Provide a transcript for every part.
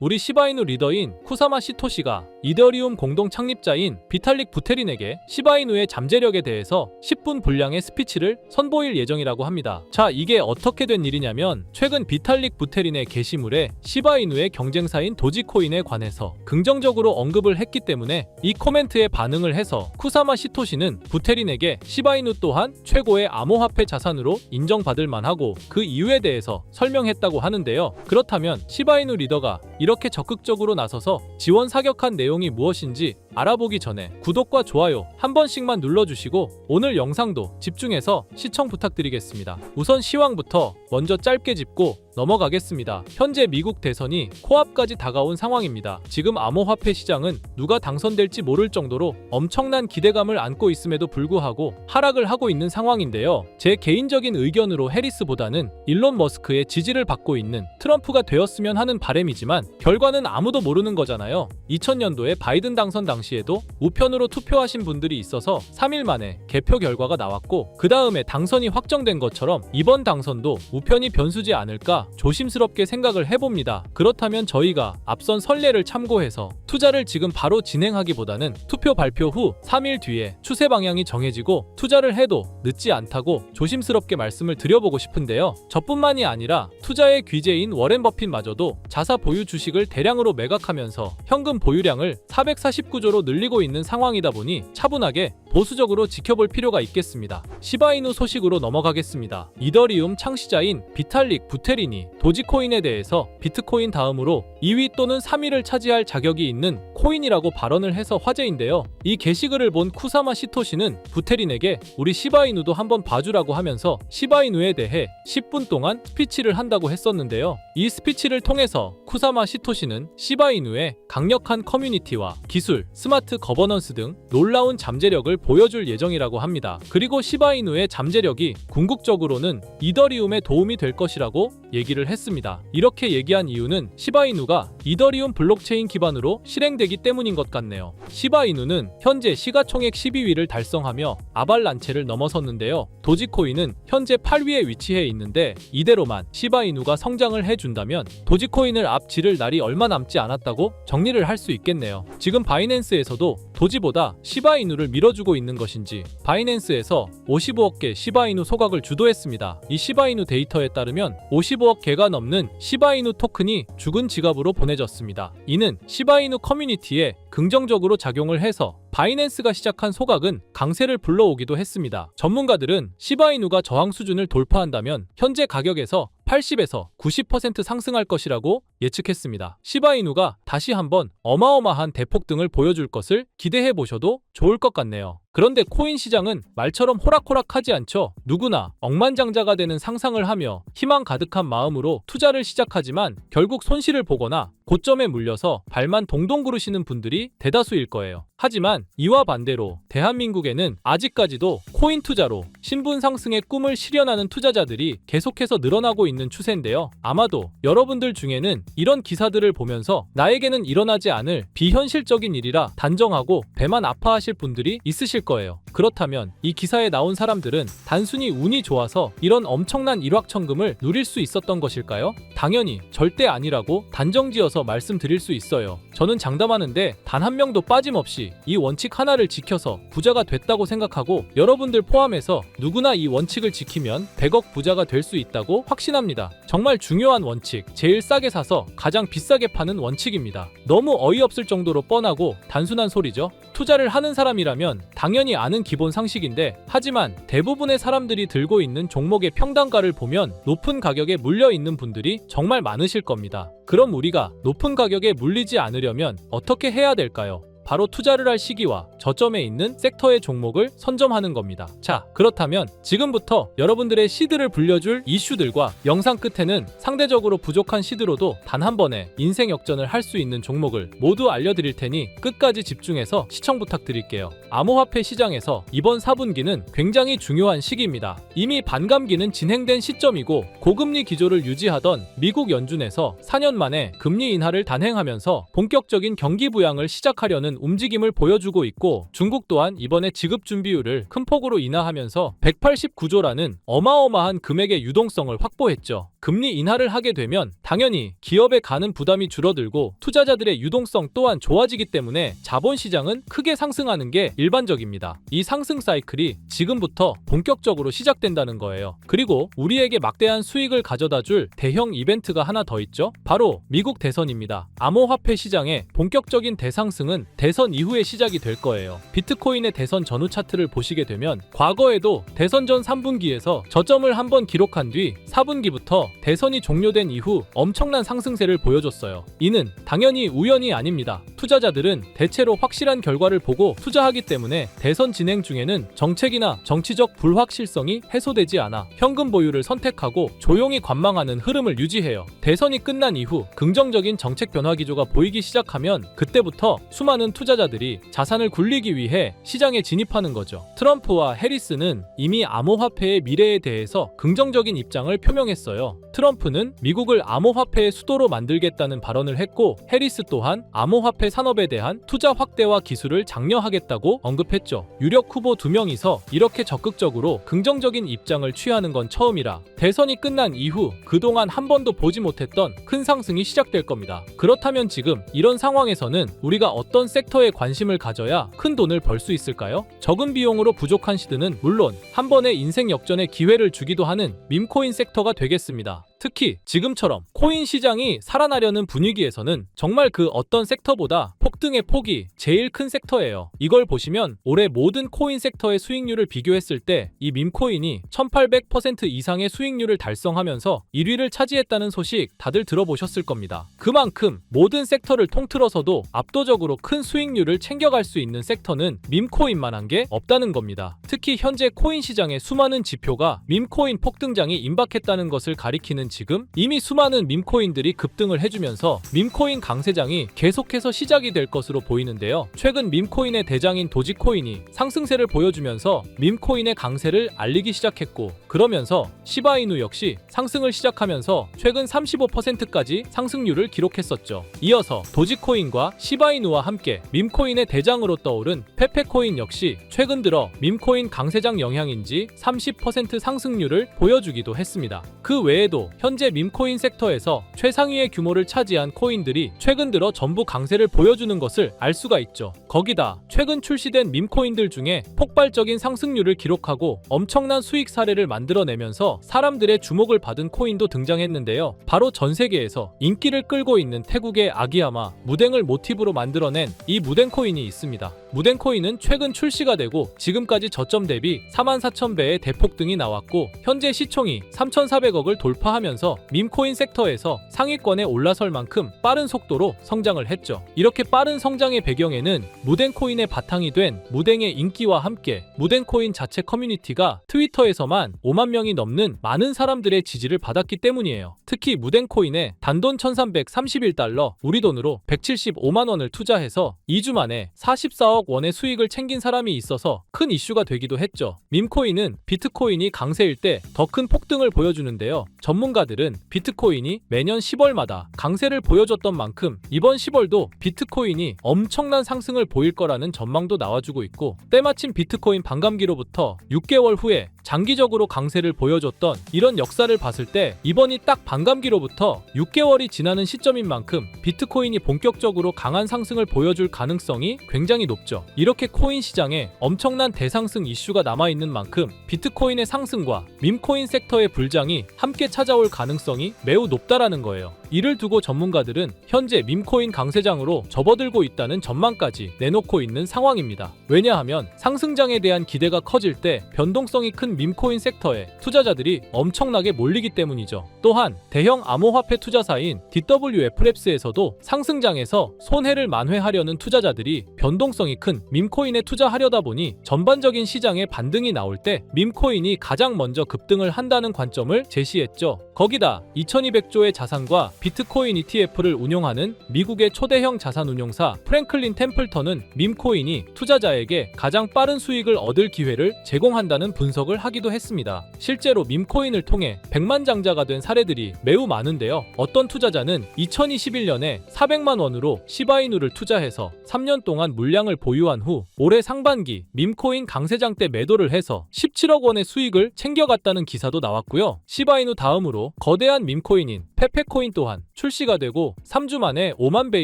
우리 시바이누 리더인 쿠사마 시토시가 이더리움 공동 창립자인 비탈릭 부테린에게 시바이누의 잠재력에 대해서 10분 분량의 스피치를 선보일 예정이라고 합니다. 자, 이게 어떻게 된 일이냐면 최근 비탈릭 부테린의 게시물에 시바이누의 경쟁사인 도지코인에 관해서 긍정적으로 언급을 했기 때문에 이 코멘트에 반응을 해서 쿠사마 시토시는 부테린에게 시바이누 또한 최고의 암호화폐 자산으로 인정받을 만하고 그 이유에 대해서 설명했다고 하는데요. 그렇다면 시바이누 리더가 이렇게 적극적으로 나서서 지원 사격한 내용이 무엇인지 알아보기 전에 구독과 좋아요 한 번씩만 눌러주시고 오늘 영상도 집중해서 시청 부탁드리겠습니다. 우선 시황부터 먼저 짧게 짚고 넘어가겠습니다. 현재 미국 대선이 코앞까지 다가온 상황입니다. 지금 암호화폐 시장은 누가 당선될지 모를 정도로 엄청난 기대감을 안고 있음에도 불구하고 하락을 하고 있는 상황인데요. 제 개인적인 의견으로 해리스보다는 일론 머스크의 지지를 받고 있는 트럼프가 되었으면 하는 바람이지만 결과는 아무도 모르는 거잖아요. 2000년도에 바이든 당선 당시에도 우편으로 투표하신 분들이 있어서 3일 만에 개표 결과가 나왔고 그 다음에 당선이 확정된 것처럼 이번 당선도 우편이 변수지 않을까 조심스럽게 생각을 해봅니다. 그렇다면 저희가 앞선 선례를 참고해서 투자를 지금 바로 진행하기보다는 투표 발표 후 3일 뒤에 추세 방향이 정해지고 투자를 해도 늦지 않다고 조심스럽게 말씀을 드려보고 싶은데요. 저뿐만이 아니라 투자의 귀재인 워렌 버핏마저도 자사 보유 주식을 대량으로 매각하면서 현금 보유량을 449조로 늘리고 있는 상황이다 보니 차분하게 보수적으로 지켜볼 필요가 있겠습니다. 시바이누 소식으로 넘어가겠습니다. 이더리움 창시자인 비탈릭 부테린이 도지코인에 대해서 비트코인 다음으로 2위 또는 3위를 차지할 자격이 있는 코인이라고 발언을 해서 화제인데요. 이 게시글을 본 쿠사마 시토시는 부테린에게 우리 시바이누도 한번 봐주라고 하면서 시바이누에 대해 10분 동안 스피치를 한다고 했었는데요. 이 스피치를 통해서 쿠사마 시토시는 시바이누의 강력한 커뮤니티와 기술, 스마트 거버넌스 등 놀라운 잠재력을 보여줄 예정이라고 합니다. 그리고 시바이누의 잠재력이 궁극적으로는 이더리움에 도움이 될 것이라고 얘기를 했습니다. 이렇게 얘기한 이유는 시바이누가 이더리움 블록체인 기반으로 실행되기 때문인 것 같네요. 시바이누는 현재 시가총액 12위를 달성하며 아발란체를 넘어섰는데요. 도지코인은 현재 8위에 위치해 있는데 이대로만 시바이누가 성장을 해준다면 도지코인을 앞지를 날이 얼마 남지 않았다고 정리를 할 수 있겠네요. 지금 바이낸스에서도 도지보다 시바이누를 밀어주고 있는 것인지 바이낸스에서 55억 개 시바이누 소각을 주도했습니다. 이 시바이누 데이터에 따르면 55억 개가 넘는 시바이누 토큰이 죽은 지갑으로 보내졌습니다. 이는 시바이누 커뮤니티에 긍정적으로 작용을 해서 바이낸스가 시작한 소각은 강세를 불러오기도 했습니다. 전문가들은 시바이누가 저항 수준을 돌파한다면 현재 가격에서 80에서 90% 상승할 것이라고 예측했습니다. 시바이누가 다시 한번 어마어마한 대폭등을 보여줄 것을 기대해 보셔도 좋을 것 같네요. 그런데 코인 시장은 말처럼 호락호락하지 않죠. 누구나 억만장자가 되는 상상을 하며 희망 가득한 마음으로 투자를 시작하지만 결국 손실을 보거나 고점에 물려서 발만 동동 구르시는 분들이 대다수일 거예요. 하지만 이와 반대로 대한민국에는 아직까지도 코인 투자로 신분 상승의 꿈을 실현하는 투자자들이 계속해서 늘어나고 있는 추세인데요. 아마도 여러분들 중에는 이런 기사들을 보면서 나에게는 일어나지 않을 비현실적인 일이라 단정하고 배만 아파하실 분들이 있으실 거예요. 그렇다면 이 기사에 나온 사람들은 단순히 운이 좋아서 이런 엄청난 일확천금을 누릴 수 있었던 것일까요? 당연히 절대 아니라고 단정지어서 말씀드릴 수 있어요. 저는 장담하는데 단 한 명도 빠짐없이 이 원칙 하나를 지켜서 부자가 됐다고 생각하고 여러분들 포함해서 누구나 이 원칙을 지키면 100억 부자가 될 수 있다고 확신합니다. 정말 중요한 원칙, 제일 싸게 사서 가장 비싸게 파는 원칙입니다. 너무 어이없을 정도로 뻔하고 단순한 소리죠. 투자를 하는 사람이라면 당연히 아는 기본 상식인데 하지만 대부분의 사람들이 들고 있는 종목의 평단가를 보면 높은 가격에 물려 있는 분들이 정말 많으실 겁니다. 그럼 우리가 높은 가격에 물리지 않으려면 어떻게 해야 될까요? 바로 투자를 할 시기와 저점에 있는 섹터의 종목을 선점하는 겁니다. 자, 그렇다면 지금부터 여러분들의 시드를 불려줄 이슈들과 영상 끝에는 상대적으로 부족한 시드로도 단 한 번에 인생 역전을 할 수 있는 종목을 모두 알려드릴 테니 끝까지 집중해서 시청 부탁드릴게요. 암호화폐 시장에서 이번 4분기는 굉장히 중요한 시기입니다. 이미 반감기는 진행된 시점이고 고금리 기조를 유지하던 미국 연준에서 4년 만에 금리 인하를 단행하면서 본격적인 경기 부양을 시작하려는 움직임을 보여주고 있고 중국 또한 이번에 지급 준비율을 큰 폭으로 인하하면서 189조라는 어마어마한 금액의 유동성을 확보했죠. 금리 인하를 하게 되면 당연히 기업에 가는 부담이 줄어들고 투자자들의 유동성 또한 좋아지기 때문에 자본시장은 크게 상승하는 게 일반적입니다. 이 상승 사이클이 지금부터 본격적으로 시작된다는 거예요. 그리고 우리에게 막대한 수익을 가져다 줄 대형 이벤트가 하나 더 있죠. 바로 미국 대선입니다. 암호화폐 시장의 본격적인 대상승은 대선 이후에 시작이 될 거예요. 비트코인의 대선 전후 차트를 보시게 되면 과거에도 대선 전 3분기에서 저점을 한번 기록한 뒤 4분기부터 대선이 종료된 이후 엄청난 상승세를 보여줬어요. 이는 당연히 우연이 아닙니다. 투자자들은 대체로 확실한 결과를 보고 투자하기 때문에 대선 진행 중에는 정책이나 정치적 불확실성이 해소되지 않아 현금 보유를 선택하고 조용히 관망하는 흐름을 유지해요. 대선이 끝난 이후 긍정적인 정책 변화 기조가 보이기 시작하면 그때부터 수많은 투자자들이 자산을 굴리기 위해 시장에 진입하는 거죠. 트럼프와 해리스는 이미 암호화폐의 미래에 대해서 긍정적인 입장을 표명했어요. 트럼프는 미국을 암호화폐의 수도로 만들겠다는 발언을 했고 해리스 또한 암호화폐 산업에 대한 투자 확대와 기술을 장려하겠다고 언급했죠. 유력 후보 2명이서 이렇게 적극적으로 긍정적인 입장을 취하는 건 처음이라 대선이 끝난 이후 그동안 한 번도 보지 못했던 큰 상승이 시작될 겁니다. 그렇다면 지금 이런 상황에서는 우리가 어떤 섹터에 관심을 가져야 큰 돈을 벌 수 있을까요? 적은 비용으로 부족한 시드는 물론 한 번의 인생 역전의 기회를 주기도 하는 밈코인 섹터가 되겠습니다. 특히 지금처럼 코인 시장이 살아나려는 분위기에서는 정말 그 어떤 섹터보다 폭등의 폭이 제일 큰 섹터예요. 이걸 보시면 올해 모든 코인 섹터의 수익률을 비교했을 때 이 밈코인이 1800% 이상의 수익률을 달성하면서 1위를 차지했다는 소식 다들 들어보셨을 겁니다. 그만큼 모든 섹터를 통틀어서도 압도적으로 큰 수익률을 챙겨갈 수 있는 섹터는 밈코인만한 게 없다는 겁니다. 특히 현재 코인 시장의 수많은 지표가 밈코인 폭등장이 임박했다는 것을 가리키는 지금 이미 수많은 밈코인들이 급등을 해주면서 밈코인 강세장이 계속해서 시작이 될 것으로 보이는데요. 최근 밈코인의 대장인 도지코인이 상승세를 보여주면서 밈코인의 강세를 알리기 시작했고 그러면서 시바이누 역시 상승을 시작하면서 최근 35%까지 상승률을 기록했었죠. 이어서 도지코인과 시바이누와 함께 밈코인의 대장으로 떠오른 페페코인 역시 최근 들어 밈코인 강세장 영향인지 30% 상승률을 보여주기도 했습니다. 그 외에도 현재 밈코인 섹터에서 최상위의 규모를 차지한 코인들이 최근 들어 전부 강세를 보여주는 것을 알 수가 있죠. 거기다 최근 출시된 밈코인들 중에 폭발적인 상승률을 기록하고 엄청난 수익 사례를 만들어내면서 사람들의 주목을 받은 코인도 등장했는데요. 바로 전 세계에서 인기를 끌고 있는 태국의 아기야마 무댕을 모티브로 만들어낸 이 무댕 코인이 있습니다. 무댕 코인은 최근 출시가 되고 지금까지 저점 대비 44,000배의 대폭등이 나왔고 현재 시총이 3,400억을 돌파하면서 밈코인 섹터에서 상위권에 올라설 만큼 빠른 속도로 성장을 했죠. 이렇게 빠른 성장의 배경에는 무댕코인의 바탕이 된 무댕의 인기와 함께 무댕코인 자체 커뮤니티가 트위터에서만 5만 명이 넘는 많은 사람들의 지지를 받았기 때문이에요. 특히 무댕코인에 단돈 1331달러 우리 돈으로 175만 원을 투자해서 2주 만에 44억 원의 수익을 챙긴 사람이 있어서 큰 이슈가 되기도 했죠. 밈코인은 비트코인이 강세일 때 더 큰 폭등을 보여주는데요. 전문가들은 비트코인이 매년 10월마다 강세를 보여줬던 만큼 이번 10월도 비트코인이 엄청난 상승을 보일 거라는 전망도 나와주고 있고 때마침 비트코인 반감기로부터 6개월 후에 장기적으로 강세를 보여줬던 이런 역사를 봤을 때 이번이 딱 반감기로부터 6개월이 지나는 시점인 만큼 비트코인이 본격적으로 강한 상승을 보여줄 가능성이 굉장히 높죠. 이렇게 코인 시장에 엄청난 대상승 이슈가 남아있는 만큼 비트코인의 상승과 밈코인 섹터의 불장이 함께 찾아올 가능성이 매우 높다라는 거예요. 이를 두고 전문가들은 현재 밈코인 강세장으로 접어들고 있다는 전망까지 내놓고 있는 상황입니다. 왜냐하면 상승장에 대한 기대가 커질 때 변동성이 큰 밈코인 섹터에 투자자들이 엄청나게 몰리기 때문이죠. 또한 대형 암호화폐 투자사인 DWF랩스에서도 상승장에서 손해를 만회하려는 투자자들이 변동성이 큰 밈코인에 투자하려다 보니 전반적인 시장의 반등이 나올 때 밈코인이 가장 먼저 급등을 한다는 관점을 제시했죠. 거기다 2200조의 자산과 비트코인 ETF를 운용하는 미국의 초대형 자산운용사 프랭클린 템플턴은 밈코인이 투자자에게 가장 빠른 수익을 얻을 기회를 제공한다는 분석을 하기도 했습니다. 실제로 밈코인을 통해 백만장자가 된 사례들이 매우 많은데요. 어떤 투자자는 2021년에 400만 원으로 시바이누를 투자해서 3년 동안 물량을 보유한 후 올해 상반기 밈코인 강세장 때 매도를 해서 17억 원의 수익을 챙겨갔다는 기사도 나왔고요. 시바이누 다음으로 거대한 밈코인인 페페코인 또한 출시가 되고 3주 만에 5만 배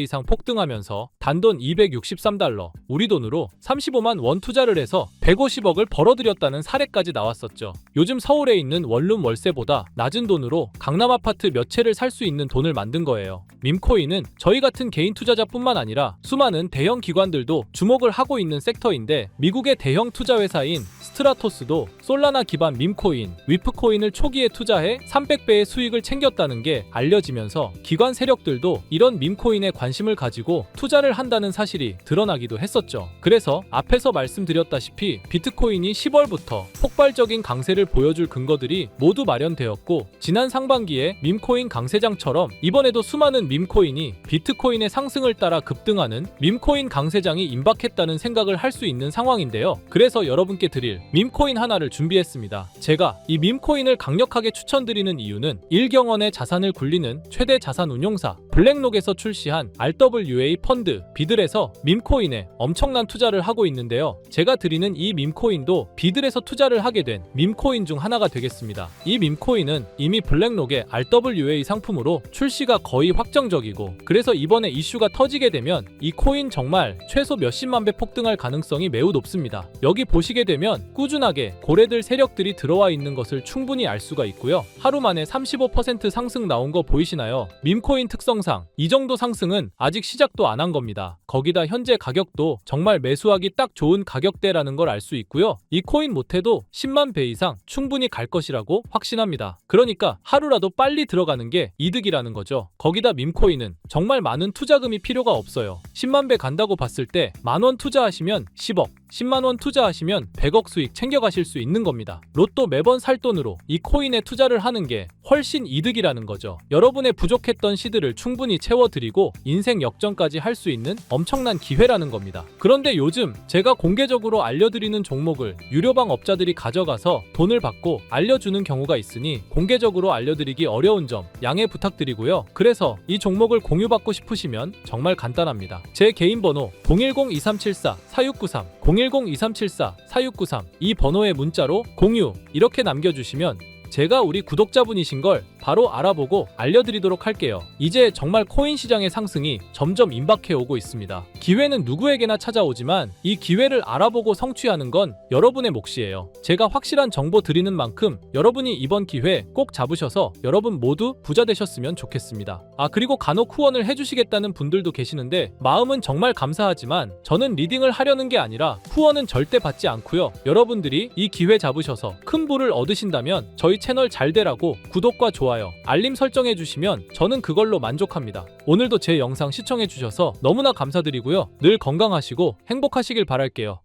이상 폭등하면서 단돈 263달러, 우리 돈으로 35만 원 투자를 해서 150억을 벌어들였다는 사례까지 나왔었죠. 요즘 서울에 있는 원룸 월세보다 낮은 돈으로 강남 아파트 몇 채를 살 수 있는 돈을 만든 거예요. 밈코인은 저희 같은 개인 투자자뿐만 아니라 수많은 대형 기관들도 주목을 하고 있는 섹터인데, 미국의 대형 투자 회사인 스트라토스도 솔라나 기반 밈코인, 위프코인을 초기에 투자해 300배의 수익을 챙겼다는 게 알려지면서 기관 세력들도 이런 밈코인에 관심을 가지고 투자를 한다는 사실이 드러나기도 했었죠. 그래서 앞에서 말씀드렸다시피 비트코인이 10월부터 폭발적인 강세를 보여줄 근거들이 모두 마련되었고, 지난 상반기에 밈코인 강세장처럼 이번에도 수많은 밈코인이 비트코인의 상승을 따라 급등하는 밈코인 강세장이 임박했다는 생각을 할 수 있는 상황인데요. 그래서 여러분께 드릴 밈코인 하나를 준비했습니다. 제가 이 밈코인을 강력하게 추천드리는 이유는 일경원의 자산을 굴리는 최대 자산 운용사 블랙록에서 출시한 RWA 펀드 비들에서 밈코인에 엄청난 투자를 하고 있는데요. 제가 드리는 이 밈코인도 비들에서 투자를 하게 된 밈코인 중 하나가 되겠습니다. 이 밈코인은 이미 블랙록의 RWA 상품으로 출시가 거의 확정적이고, 그래서 이번에 이슈가 터지게 되면 이 코인 정말 최소 몇십만 배 폭등할 가능성이 매우 높습니다. 여기 보시게 되면 꾸준하게 고래들 세력들이 들어와 있는 것을 충분히 알 수가 있고요. 하루 만에 35% 상승 나온 거 보이시나요? 밈코인 특성상 이 정도 상승은 아직 시작도 안 한 겁니다. 거기다 현재 가격도 정말 매수하기 딱 좋은 가격대라는 걸 알 수 있고요. 이 코인 못해도 10만 배 이상 충분히 갈 것이라고 확신합니다. 그러니까 하루라도 빨리 들어가는 게 이득이라는 거죠. 거기다 밈코인은 정말 많은 투자금이 필요가 없어요. 10만 배 간다고 봤을 때 만원 투자하시면 10억, 10만원 투자하시면 100억 수익 챙겨가실 수 있는 겁니다. 로또 매번 살 돈으로 이 코인에 투자를 하는 게 훨씬 이득이라는 거죠. 여러분의 부족했던 시드를 충분히 채워드리고 인생 역전까지 할 수 있는 엄청난 기회라는 겁니다. 그런데 요즘 제가 공개적으로 알려드리는 종목을 유료방 업자들이 가져가서 돈을 받고 알려주는 경우가 있으니 공개적으로 알려드리기 어려운 점 양해 부탁드리고요. 그래서 이 종목을 공유받고 싶으시면 정말 간단합니다. 제 개인 번호 010-2374-4693 010-2374-4693 이 번호에 문자로 공유 이렇게 남겨주시면 제가 우리 구독자분이신 걸 바로 알아보고 알려드리도록 할게요. 이제 정말 코인 시장의 상승이 점점 임박해 오고 있습니다. 기회는 누구에게나 찾아오지만 이 기회를 알아보고 성취하는 건 여러분의 몫이에요. 제가 확실한 정보 드리는 만큼 여러분이 이번 기회 꼭 잡으셔서 여러분 모두 부자 되셨으면 좋겠습니다. 그리고 간혹 후원을 해주시겠다는 분들도 계시는데 마음은 정말 감사하지만 저는 리딩을 하려는 게 아니라 후원은 절대 받지 않고요. 여러분들이 이 기회 잡으셔서 큰 부를 얻으신다면 저희 채널 잘 되라고 구독과 좋아요, 알림 설정해 주시면 저는 그걸로 만족합니다. 오늘도 제 영상 시청해 주셔서 너무나 감사드리고요. 늘 건강하시고 행복하시길 바랄게요.